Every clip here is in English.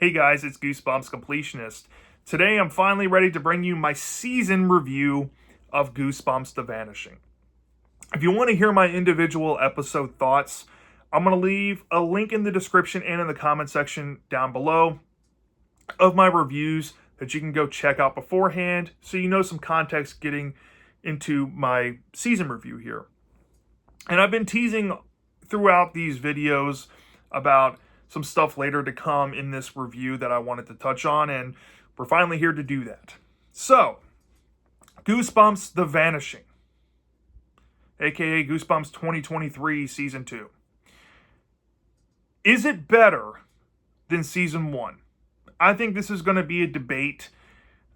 Hey guys, it's Goosebumps Completionist. Today I'm finally ready to bring you my season review of Goosebumps The Vanishing. If you want to hear my individual episode thoughts, I'm going to leave a link in the description and in the comment section down below of my reviews that you can go check out beforehand so you know some context getting into my season review here. And I've been teasing throughout these videos about some stuff later to come in this review that I wanted to touch on, and we're finally here to do that. So, Goosebumps The Vanishing, aka Goosebumps 2023 Season 2. Is it better than Season 1? I think this is going to be a debate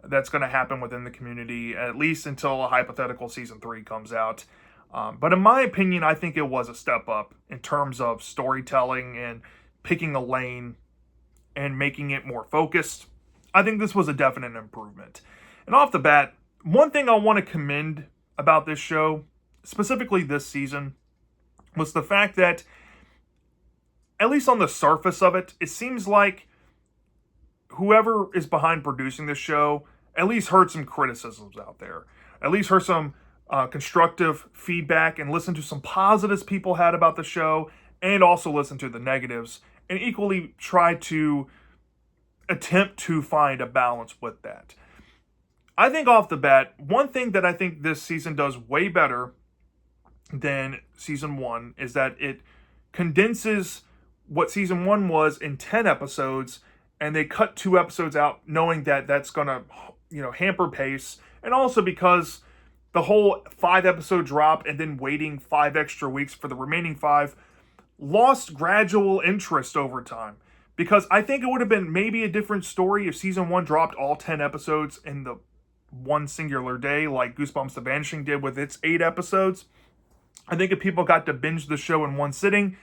that's going to happen within the community, at least until a hypothetical Season 3 comes out. But in my opinion, I think it was a step up in terms of storytelling and picking a lane and making it more focused. I think this was a definite improvement. And off the bat, one thing I want to commend about this show, specifically this season, was the fact that, at least on the surface of it, it seems like whoever is behind producing this show at least heard some criticisms out there, at least heard some constructive feedback and listened to some positives people had about the show, and also listened to the negatives, and equally try to attempt to find a balance with that. I think off the bat, one thing that I think this season does way better than Season 1 is that it condenses what Season 1 was in 10 episodes, and they cut 2 episodes out knowing that that's going to, hamper pace, and also because the whole 5-episode drop and then waiting 5 extra weeks for the remaining 5 lost gradual interest over time. Because I think it would have been maybe a different story if Season 1 dropped all 10 episodes in the one singular day, like Goosebumps The Vanishing did with its 8 episodes. I think if people got to binge the show in one sitting,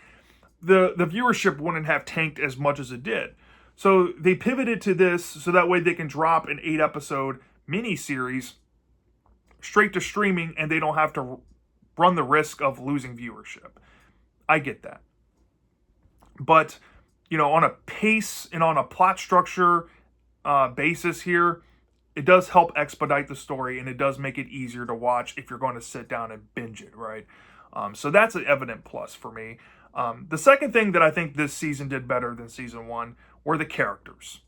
the viewership wouldn't have tanked as much as it did. So they pivoted to this so that way they can drop an 8-episode miniseries straight to streaming, and they don't have to run the risk of losing viewership. I get that. But, on a pace and on a plot structure basis here, it does help expedite the story, and it does make it easier to watch if you're going to sit down and binge it, right? So that's an evident plus for me. The second thing that I think this season did better than Season 1 were the characters.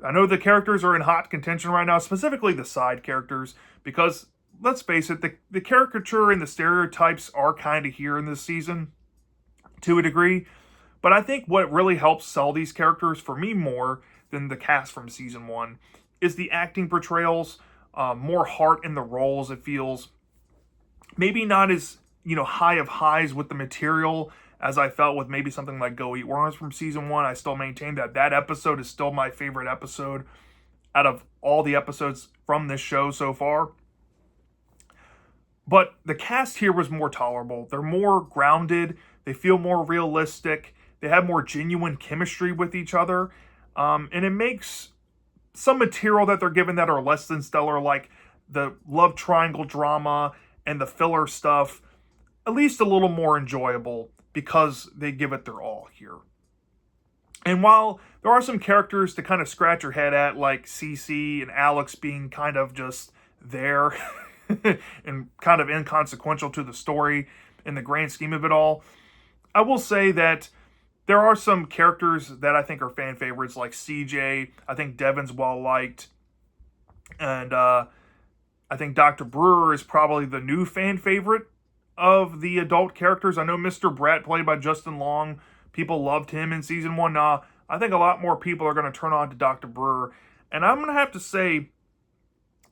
I know the characters are in hot contention right now, specifically the side characters, because, let's face it, the caricature and the stereotypes are kind of here in this season, to a degree. But I think what really helps sell these characters, for me more than the cast from Season 1, is the acting portrayals, more heart in the roles, it feels. Maybe not as, high of highs with the material as I felt with maybe something like Go Eat Worms from Season 1. I still maintain that episode is still my favorite episode out of all the episodes from this show so far. But the cast here was more tolerable. They're more grounded. They feel more realistic. They have more genuine chemistry with each other. And it makes some material that they're given that are less than stellar, like the love triangle drama and the filler stuff, at least a little more enjoyable because they give it their all here. And while there are some characters to kind of scratch your head at, like Cece and Alex being kind of just there and kind of inconsequential to the story in the grand scheme of it all, I will say that there are some characters that I think are fan favorites, like CJ. I think Devin's well-liked. And I think Dr. Brewer is probably the new fan favorite of the adult characters. I know Mr. Brett, played by Justin Long, people loved him in Season 1. Now, I think a lot more people are going to turn on to Dr. Brewer. And I'm going to have to say,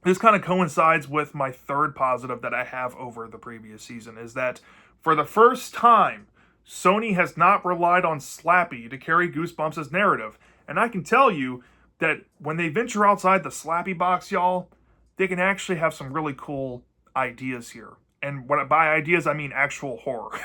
this kind of coincides with my third positive that I have over the previous season, is that for the first time, Sony has not relied on Slappy to carry Goosebumps' narrative. And I can tell you that when they venture outside the Slappy box, y'all, they can actually have some really cool ideas here. And by ideas, I mean actual horror.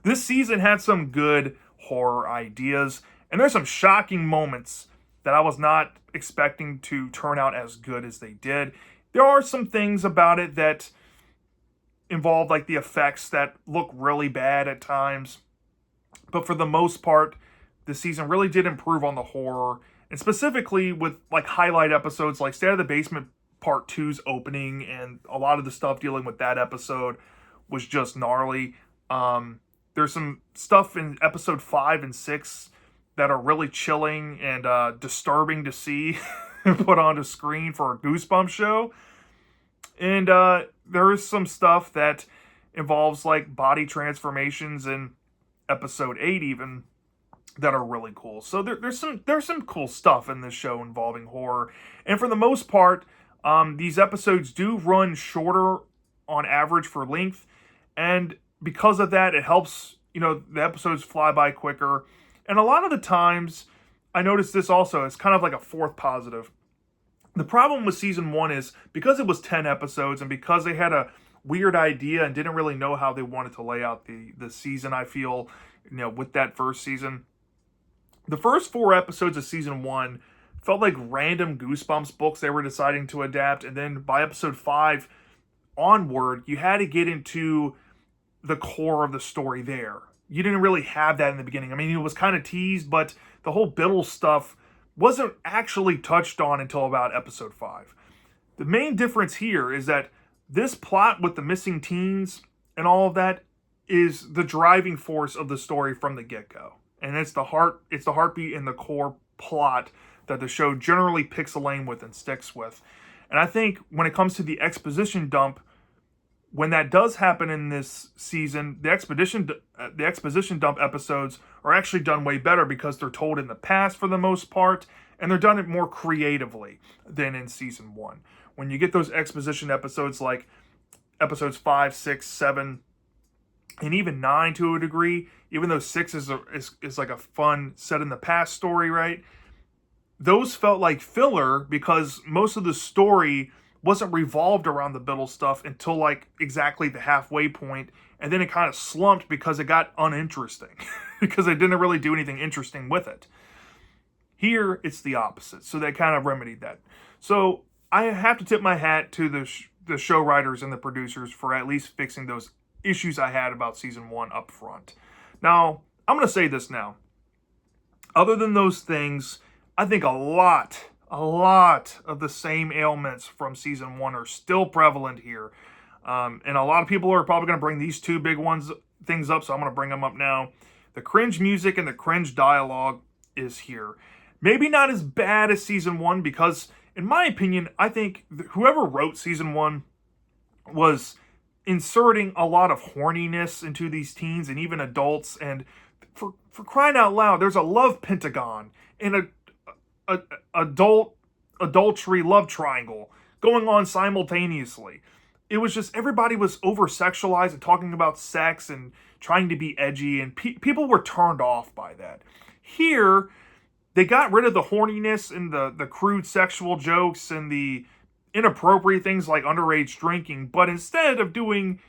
This season had some good horror ideas, and there's some shocking moments that I was not expecting to turn out as good as they did. There are some things about it that involve, like, the effects that look really bad at times. But for the most part, this season really did improve on the horror, and specifically with like highlight episodes like Stay Out of the Basement Part Two's opening, and a lot of the stuff dealing with that episode was just gnarly. There's some stuff in episode 5 and 6 that are really chilling and disturbing to see put onto screen for a Goosebumps show. And there is some stuff that involves like body transformations in episode 8 even that are really cool. So there's some cool stuff in this show involving horror. And for the most part, these episodes do run shorter on average for length. And because of that, it helps, the episodes fly by quicker. And a lot of the times, I noticed this also, it's kind of like a fourth positive. The problem with season 1 is because it was 10 episodes and because they had a weird idea and didn't really know how they wanted to lay out the season, I feel, with that first season. The first 4 episodes of season 1 felt like random Goosebumps books they were deciding to adapt. And then by episode 5 onward, you had to get into the core of the story there. You didn't really have that in the beginning. I mean, it was kind of teased, but the whole Biddle stuff wasn't actually touched on until about episode 5. The main difference here is that this plot with the missing teens and all of that is the driving force of the story from the get-go. And it's the heartbeat and the core plot that the show generally picks a lane with and sticks with. And I think when it comes to the exposition dump, when that does happen in this season, the exposition dump episodes are actually done way better because they're told in the past for the most part, and they're done it more creatively than in season 1. When you get those exposition episodes like episodes 5, 6, 7, and even 9 to a degree, even though 6 is like a fun set in the past story, right? Those felt like filler because most of the story wasn't revolved around the Biddle stuff until like exactly the halfway point, and then it kind of slumped because it got uninteresting because they didn't really do anything interesting with it. Here, it's the opposite, so they kind of remedied that. So I have to tip my hat to the show writers and the producers for at least fixing those issues I had about season 1 up front. Now, I'm going to say this now. Other than those things, I think a lot of the same ailments from season 1 are still prevalent here. And a lot of people are probably going to bring these two big things up, so I'm going to bring them up now. The cringe music and the cringe dialogue is here. Maybe not as bad as season 1 because, in my opinion, I think whoever wrote season 1 was inserting a lot of horniness into these teens and even adults. And for crying out loud, there's a love pentagon and a adultery love triangle going on simultaneously. It was just everybody was over-sexualized and talking about sex and trying to be edgy, and people were turned off by that. Here, they got rid of the horniness and the crude sexual jokes and the inappropriate things like underage drinking, but instead of doing,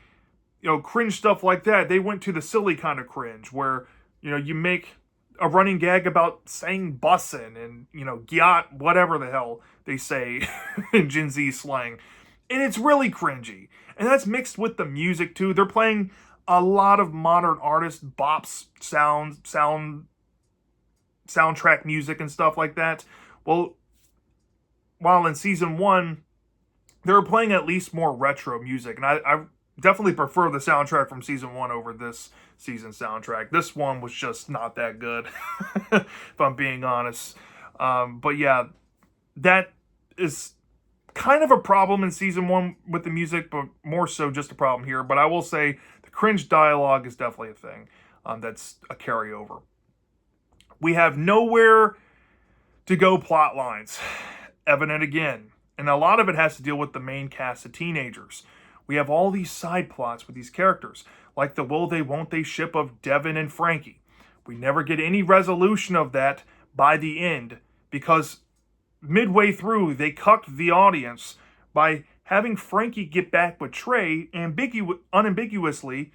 cringe stuff like that, they went to the silly kind of cringe where, you make a running gag about saying bussin' and, gyat, whatever the hell they say in Gen Z slang. And it's really cringy. And that's mixed with the music too. They're playing a lot of modern artists, bops, soundtrack music and stuff like that. Well, while in season 1, they were playing at least more retro music. And I definitely prefer the soundtrack from season 1 over this season's soundtrack. This one was just not that good, if I'm being honest. But yeah, that is kind of a problem in season 1 with the music, but more so just a problem here. But I will say the cringe dialogue is definitely a thing that's a carryover. We have nowhere to go plot lines, evident again. And a lot of it has to deal with the main cast of teenagers. We have all these side plots with these characters, like the will they won't they ship of Devin and Frankie. We never get any resolution of that by the end, because midway through they cucked the audience by having Frankie get back with Trey unambiguously,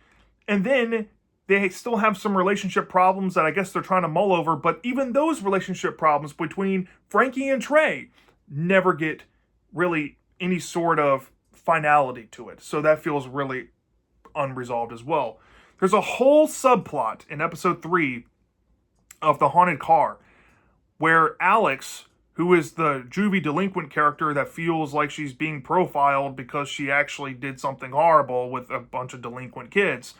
and then they still have some relationship problems that I guess they're trying to mull over, but even those relationship problems between Frankie and Trey never get really any sort of finality to it. So that feels really unresolved as well. There's a whole subplot in episode 3 of the haunted car, where Alex, who is the juvie delinquent character that feels like she's being profiled because she actually did something horrible with a bunch of delinquent kids,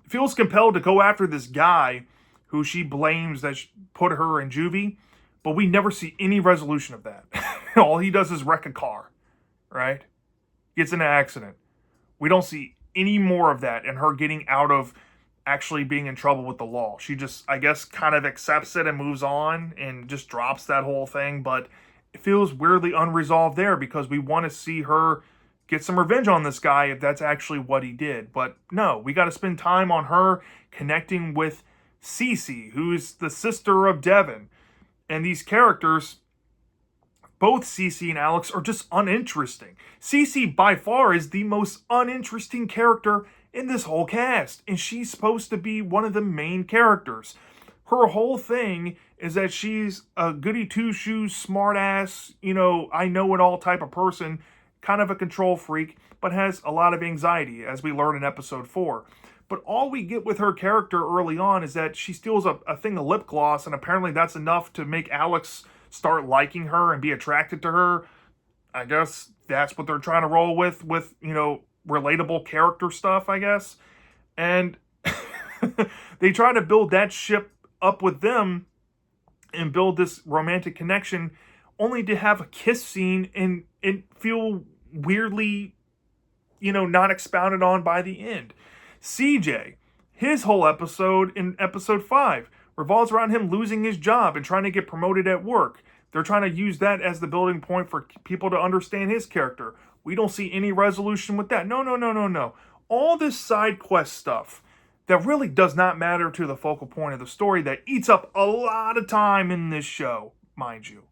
feels compelled to go after this guy who she blames that put her in juvie, but we never see any resolution of that. All he does is wreck a car, right? Gets in an accident. We don't see any more of that and her getting out of actually being in trouble with the law. She just, I guess, kind of accepts it and moves on and just drops that whole thing, but it feels weirdly unresolved there because we want to see her get some revenge on this guy if that's actually what he did. But no, we got to spend time on her connecting with Cece, who's the sister of Devin. And these characters, both Cece and Alex, are just uninteresting. Cece, by far, is the most uninteresting character in this whole cast, and she's supposed to be one of the main characters. Her whole thing is that she's a goody two-shoes, smart-ass, I know-it-all type of person, kind of a control freak, but has a lot of anxiety, as we learn in episode 4. But all we get with her character early on is that she steals a thing of lip gloss, and apparently that's enough to make Alex start liking her and be attracted to her. I guess that's what they're trying to roll with, relatable character stuff, I guess. And they try to build that ship up with them and build this romantic connection only to have a kiss scene and feel weirdly, not expounded on by the end. CJ, his whole episode in episode 5 revolves around him losing his job and trying to get promoted at work. They're trying to use that as the building point for people to understand his character. We don't see any resolution with that. No. All this side quest stuff that really does not matter to the focal point of the story, that eats up a lot of time in this show, mind you,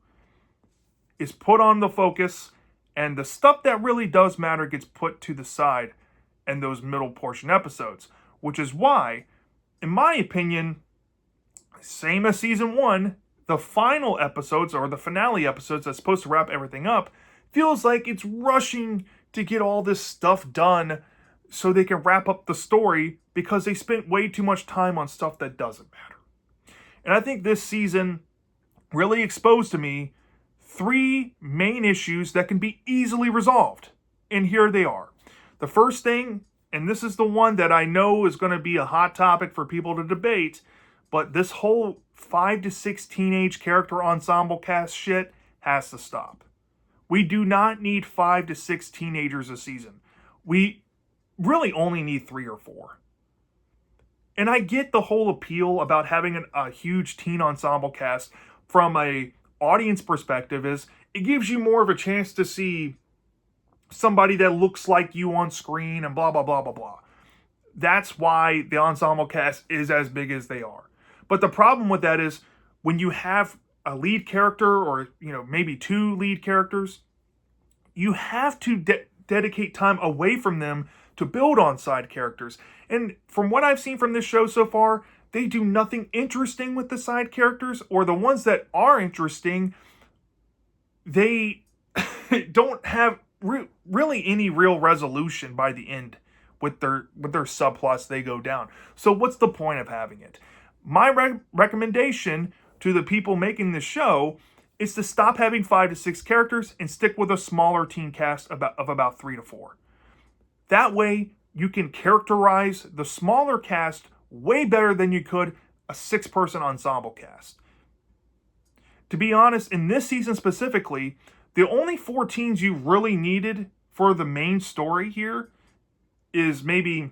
is put on the focus, and the stuff that really does matter gets put to the side in those middle portion episodes, which is why, in my opinion, same as season 1, the final episodes, or the finale episodes that's supposed to wrap everything up, feels like it's rushing to get all this stuff done so they can wrap up the story because they spent way too much time on stuff that doesn't matter. And I think this season really exposed to me 3 main issues that can be easily resolved. And here they are. The first thing, and this is the one that I know is going to be a hot topic for people to debate, but this whole 5 to 6 teenage character ensemble cast shit has to stop. We do not need 5 to 6 teenagers a season. We really only need 3 or 4. And I get the whole appeal about having a huge teen ensemble cast from a audience perspective, is it gives you more of a chance to see somebody that looks like you on screen and blah, blah, blah, blah, blah. That's why the ensemble cast is as big as they are. But the problem with that is when you have a lead character or, maybe 2 lead characters, you have to dedicate time away from them to build on side characters. And from what I've seen from this show so far, they do nothing interesting with the side characters, or the ones that are interesting, they don't have really any real resolution by the end with their subplots they go down. So what's the point of having it? My recommendation to the people making this show is to stop having 5 to 6 characters and stick with a smaller teen cast of about 3 to 4. That way, you can characterize the smaller cast way better than you could a 6-person ensemble cast. To be honest, in this season specifically, the only 4 teens you really needed for the main story here is maybe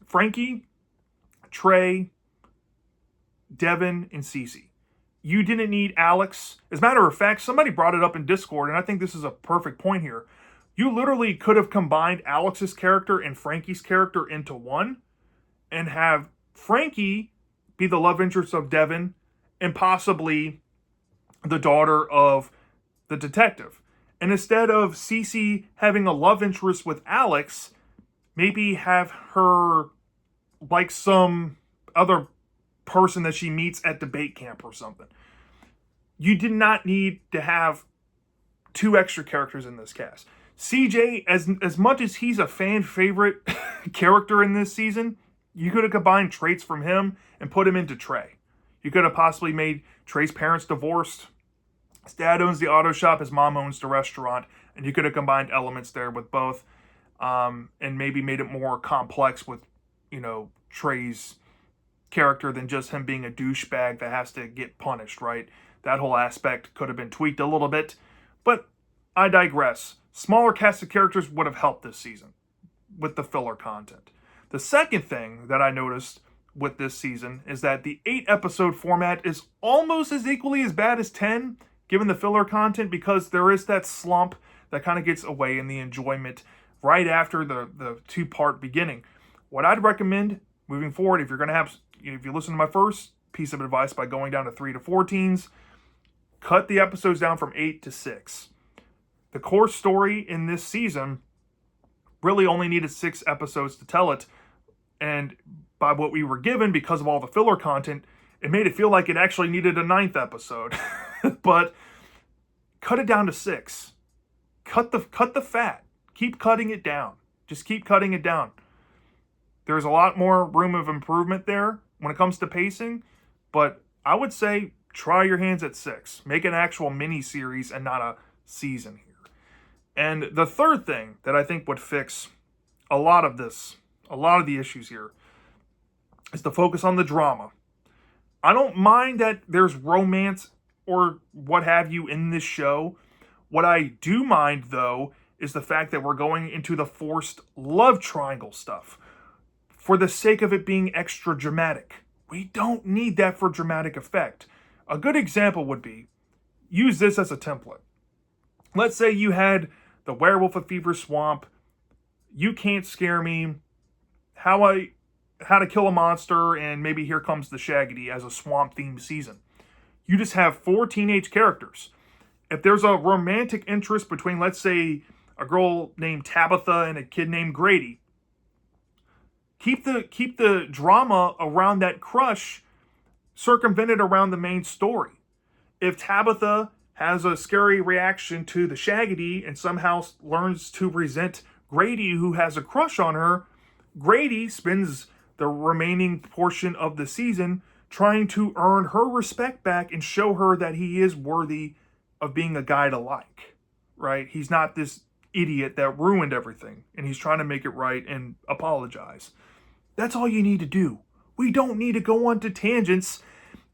Frankie, Trey, Devin, and Cece. You didn't need Alex. As a matter of fact, somebody brought it up in Discord, and I think this is a perfect point here. You literally could have combined Alex's character and Frankie's character into one and have Frankie be the love interest of Devin and possibly the daughter of the detective. And instead of Cece having a love interest with Alex, maybe have her like some other person that she meets at debate camp or something. You did not need to have 2 extra characters in this cast. CJ, as much as he's a fan favorite character in this season, you could have combined traits from him and put him into Trey. You could have possibly made Trey's parents divorced. His dad owns the auto shop, his mom owns the restaurant, and you could have combined elements there with both, and maybe made it more complex with, Trey's character than just him being a douchebag that has to get punished, right? That whole aspect could have been tweaked a little bit, but I digress. Smaller cast of characters would have helped this season with the filler content. The second thing that I noticed with this season is that the 8-episode format is almost as equally as bad as 10, given the filler content, because there is that slump that kind of gets away in the enjoyment right after the 2-part beginning. What I'd recommend moving forward, if you listen to my first piece of advice by going down to 3 to 14s, cut the episodes down from 8 to 6. The core story in this season really only needed 6 episodes to tell it, and by what we were given, because of all the filler content, it made it feel like it actually needed a 9th episode. But cut it down to 6. Cut the fat. Keep cutting it down. Just keep cutting it down. There's a lot more room of improvement there when it comes to pacing, but I would say try your hands at 6. Make an actual mini-series and not a season here. And the third thing that I think would fix a lot of the issues here, is to focus on the drama. I don't mind that there's romance or what have you in this show. What I do mind, though, is the fact that we're going into the forced love triangle stuff for the sake of it being extra dramatic. We don't need that for dramatic effect. A good example would be, use this as a template. Let's say you had the Werewolf of Fever Swamp, You Can't Scare Me, How to Kill a Monster, and maybe Here Comes the Shaggy as a swamp-themed season. You just have 4 teenage characters. If there's a romantic interest between, let's say, a girl named Tabitha and a kid named Grady, keep the drama around that crush circumvented around the main story. If Tabitha has a scary reaction to the Shaggy and somehow learns to resent Grady, who has a crush on her, Grady spends the remaining portion of the season trying to earn her respect back and show her that he is worthy of being a guy to like, right? He's not this idiot that ruined everything, and he's trying to make it right and apologize. That's all you need to do. We don't need to go on to tangents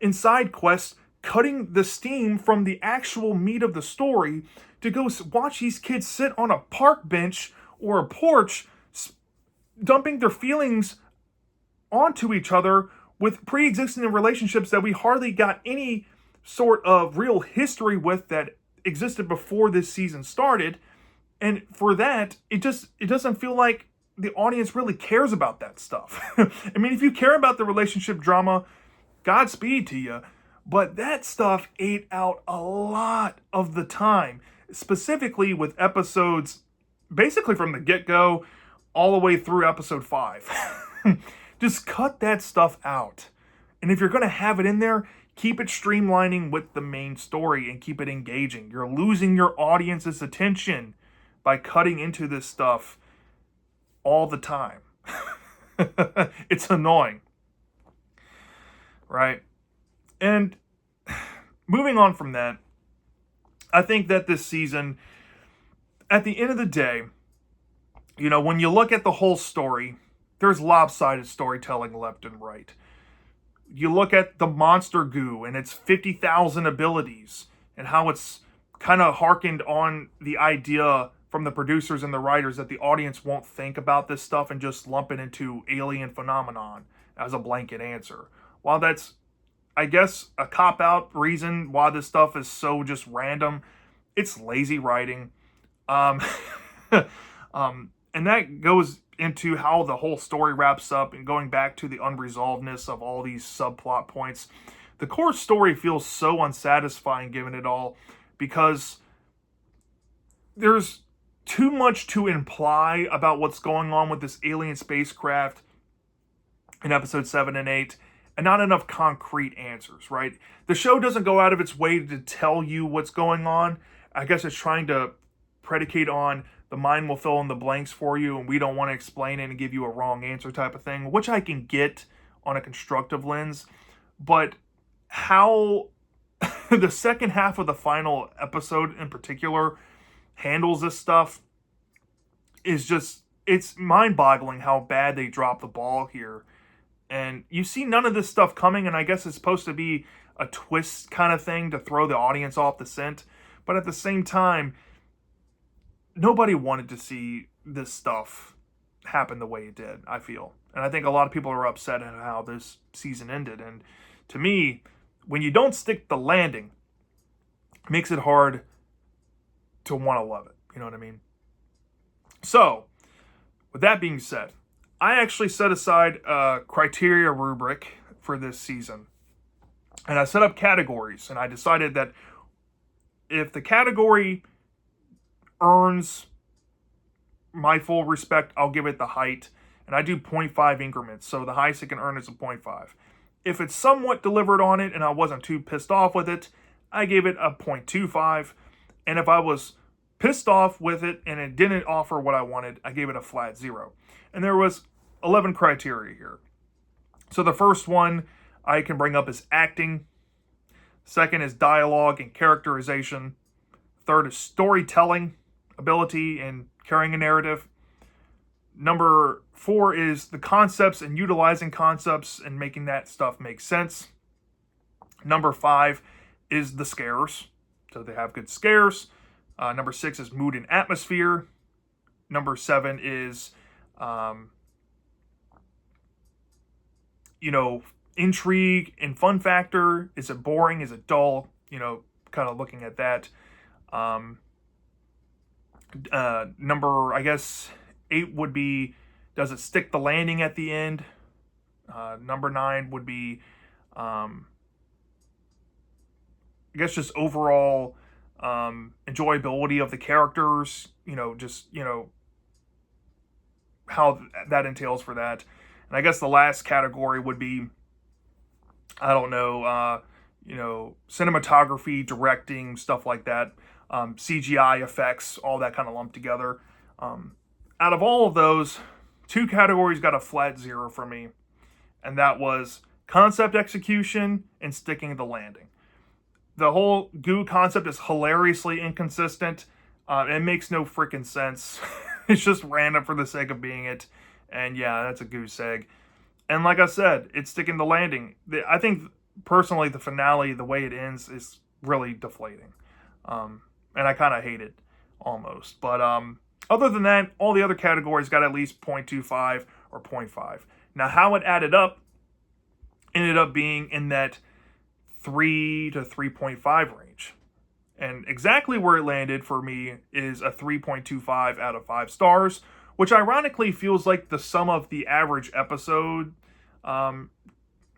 and side quests, cutting the steam from the actual meat of the story to go watch these kids sit on a park bench or a porch, dumping their feelings onto each other with pre-existing relationships that we hardly got any sort of real history with that existed before this season started. And for that, it doesn't feel like the audience really cares about that stuff. I mean, if you care about the relationship drama, Godspeed to you. But that stuff ate out a lot of the time, specifically with episodes basically from the get-go all the way through episode 5. Just cut that stuff out. And if you're going to have it in there, keep it streamlining with the main story and keep it engaging. You're losing your audience's attention by cutting into this stuff all the time. It's annoying. Right? And moving on from that, I think that this season, at the end of the day, when you look at the whole story, there's lopsided storytelling left and right. You look at the monster goo and its 50,000 abilities and how it's kind of hearkened on the idea from the producers and the writers that the audience won't think about this stuff and just lump it into alien phenomenon as a blanket answer. While that's, I guess, a cop-out reason why this stuff is so just random, it's lazy writing. And that goes into how the whole story wraps up, and going back to the unresolvedness of all these subplot points. The core story feels so unsatisfying given it all, because there's too much to imply about what's going on with this alien spacecraft in episode 7 and 8, and not enough concrete answers, right? The show doesn't go out of its way to tell you what's going on. I guess it's trying to predicate on the mind will fill in the blanks for you, and we don't want to explain it and give you a wrong answer type of thing, which I can get on a constructive lens. But how the second half of the final episode in particular handles this stuff is just, it's mind-boggling how bad they drop the ball here. And you see none of this stuff coming, and I guess it's supposed to be a twist kind of thing to throw the audience off the scent. But at the same time, nobody wanted to see this stuff happen the way it did, I feel. And I think a lot of people are upset at how this season ended. And to me, when you don't stick the landing, it makes it hard to want to love it. You know what I mean? So, with that being said, I actually set aside a criteria rubric for this season. And I set up categories. And I decided that if the category earns my full respect, I'll give it the height. And I do 0.5 increments. So the highest it can earn is a 0.5. If it's somewhat delivered on it and I wasn't too pissed off with it, I gave it a 0.25. And if I was pissed off with it and it didn't offer what I wanted, I gave it a flat 0. And there was 11 criteria here. So the first one I can bring up is acting. Second is dialogue and characterization. Third is storytelling ability and carrying a narrative. Number 4 is the concepts and utilizing concepts and making that stuff make sense. Number 5 is the scares. So they have good scares. Number 6 is mood and atmosphere. Number 7 is, intrigue and fun factor. Is it boring? Is it dull? Kind of looking at that. Number, I guess, 8 would be, does it stick the landing at the end? Number 9 would be, I guess, just overall enjoyability of the characters, how that entails for that. And I guess the last category would be, I don't know, cinematography, directing, stuff like that, CGI effects, all that kind of lumped together. Out of all of those, 2 categories got a flat 0 for me, and that was concept execution and sticking the landing. The whole goo concept is hilariously inconsistent. It makes no freaking sense. It's just random for the sake of being it. And yeah, that's a goose egg. And like I said, it's sticking the landing. I think, personally, the finale, the way it ends, is really deflating. And I kind of hate it, almost. But other than that, all the other categories got at least 0.25 or 0.5. Now, how it added up ended up being in that 3 to 3.5 range. And exactly where it landed for me is a 3.25 out of 5 stars, which ironically feels like the sum of the average episode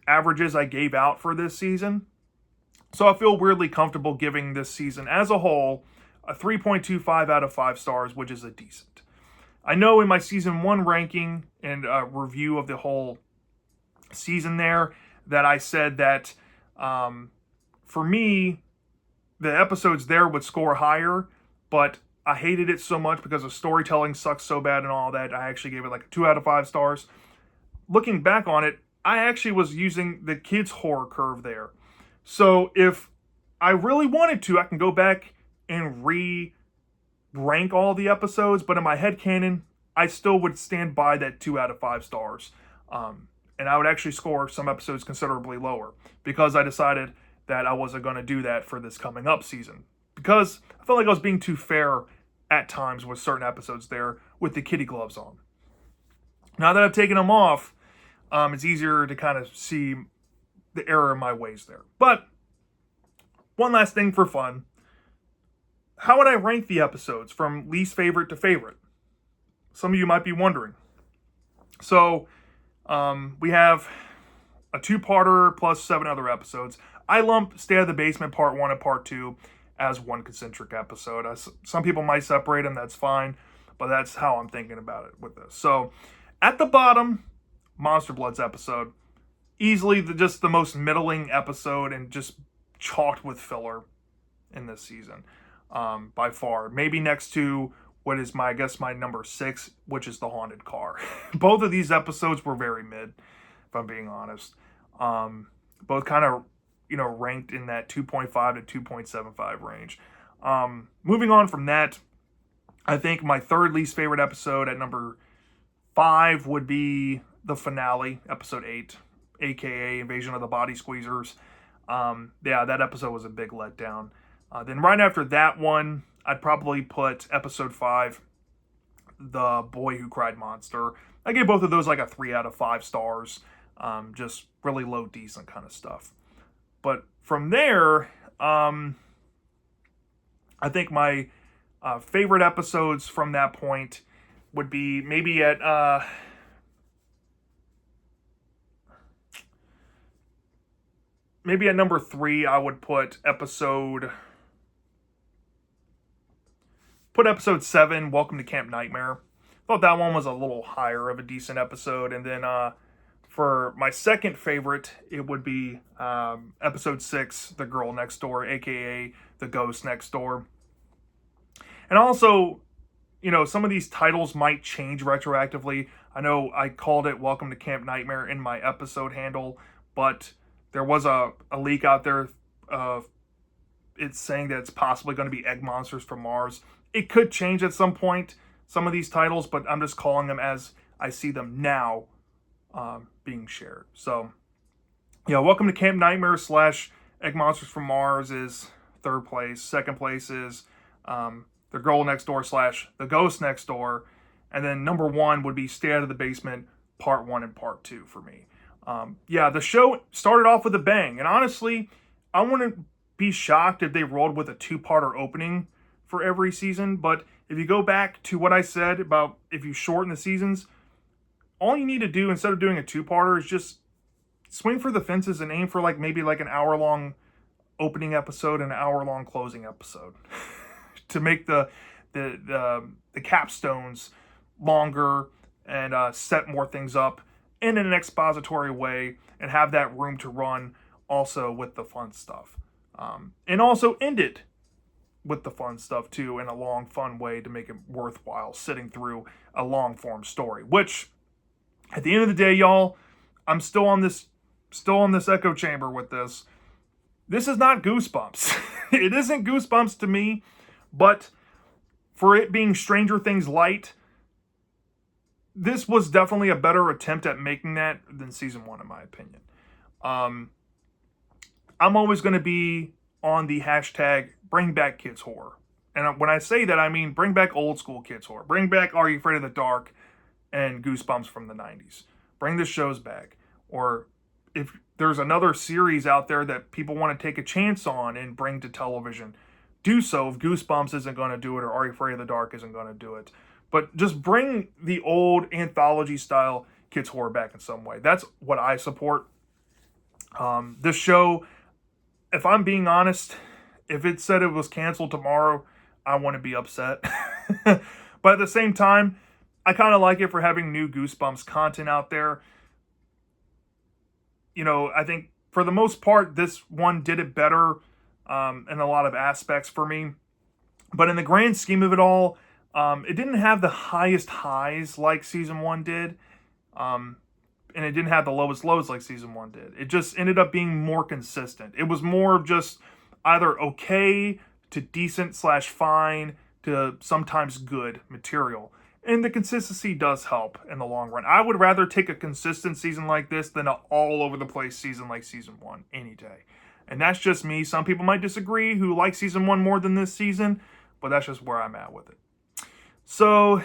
averages I gave out for this season. So I feel weirdly comfortable giving this season as a whole a 3.25 out of 5 stars, which is a decent. I know in my season 1 ranking and review of the whole season there that I said that for me, the episodes there would score higher, but I hated it so much because the storytelling sucks so bad and all that. I actually gave it like a 2 out of 5 stars. Looking back on it, I actually was using the kids' horror curve there. So if I really wanted to, I can go back and re-rank all the episodes, but in my headcanon, I still would stand by that 2 out of 5 stars. And I would actually score some episodes considerably lower because I decided that I wasn't going to do that for this coming up season. Because I felt like I was being too fair at times with certain episodes there with the kitty gloves on. Now that I've taken them off, it's easier to kind of see the error in my ways there. But one last thing for fun. How would I rank the episodes from least favorite to favorite? Some of you might be wondering. So we have a 2-parter plus 7 other episodes. I lump Stay Out of the Basement Part 1 and Part 2 as one concentric episode. Some people might separate them, that's fine, but that's how I'm thinking about it with this. So, at the bottom, Monster Bloods episode. Easily just the most middling episode and just chalked with filler in this season, by far. Maybe next to what is my number 6, which is The Haunted Car. Both of these episodes were very mid, if I'm being honest. Both kind of ranked in that 2.5 to 2.75 range. Moving on from that, I think my third least favorite episode at number 5 would be the finale, episode 8, aka Invasion of the Body Squeezers. That episode was a big letdown. Then right after that one, I'd probably put episode 5, The Boy Who Cried Monster. I gave both of those like a 3 out of 5 stars. Just really low, decent kind of stuff. But from there, I think my favorite episodes from that point would be maybe at number 3. I would put episode 7, Welcome to Camp Nightmare. Thought that one was a little higher of a decent episode. And then for my second favorite, it would be episode 6, The Girl Next Door, aka The Ghost Next Door. And also, some of these titles might change retroactively. I know I called it Welcome to Camp Nightmare in my episode handle, but there was a leak out there it's saying that it's possibly going to be Egg Monsters from Mars. It could change at some point, some of these titles, but I'm just calling them as I see them now being shared. So, Welcome to Camp Nightmare / Egg Monsters from Mars is third place. Second place is The Girl Next Door / The Ghost Next Door. And then number 1 would be Stay Out of the Basement, Part 1 and Part 2 for me. The show started off with a bang. And honestly, I wouldn't be shocked if they rolled with a 2-parter opening for every season. But if you go back to what I said about if you shorten the seasons, all you need to do instead of doing a 2-parter is just swing for the fences and aim for maybe an hour-long opening episode and an hour-long closing episode to make the capstones longer and set more things up in an expository way and have that room to run also with the fun stuff. And also end it with the fun stuff too in a long, fun way to make it worthwhile sitting through a long-form story. Which, at the end of the day, y'all, I'm still on this echo chamber with this. This is not Goosebumps. It isn't Goosebumps to me, but for it being Stranger Things light, this was definitely a better attempt at making that than season 1, in my opinion. I'm always going to be on the hashtag bring back kids horror. And when I say that, I mean bring back old school kids horror. Bring back Are You Afraid of the Dark and Goosebumps from the 90s. Bring the shows back. Or if there's another series out there that people want to take a chance on and bring to television, do so if Goosebumps isn't going to do it or Are You Afraid of the Dark isn't going to do it. But just bring the old anthology style kids horror back in some way. That's what I support. This show, if I'm being honest, if it said it was canceled tomorrow, I wouldn't be upset. But at the same time, I kind of like it for having new Goosebumps content out there. I think for the most part, this one did it better in a lot of aspects for me. But in the grand scheme of it all, it didn't have the highest highs like season 1 did. And it didn't have the lowest lows like season 1 did. It just ended up being more consistent. It was more of just either okay to decent / fine to sometimes good material. And the consistency does help in the long run. I would rather take a consistent season like this than an all over the place season like season 1 any day. And that's just me. Some people might disagree who like season 1 more than this season, but that's just where I'm at with it. So,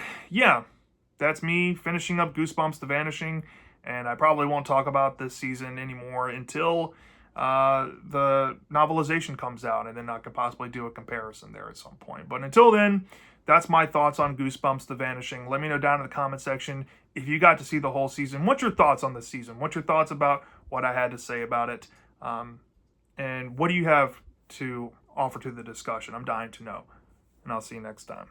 that's me finishing up Goosebumps The Vanishing. And I probably won't talk about this season anymore until the novelization comes out. And then I could possibly do a comparison there at some point. But until then, that's my thoughts on Goosebumps The Vanishing. Let me know down in the comment section if you got to see the whole season. What's your thoughts on this season? What's your thoughts about what I had to say about it? And what do you have to offer to the discussion? I'm dying to know. And I'll see you next time.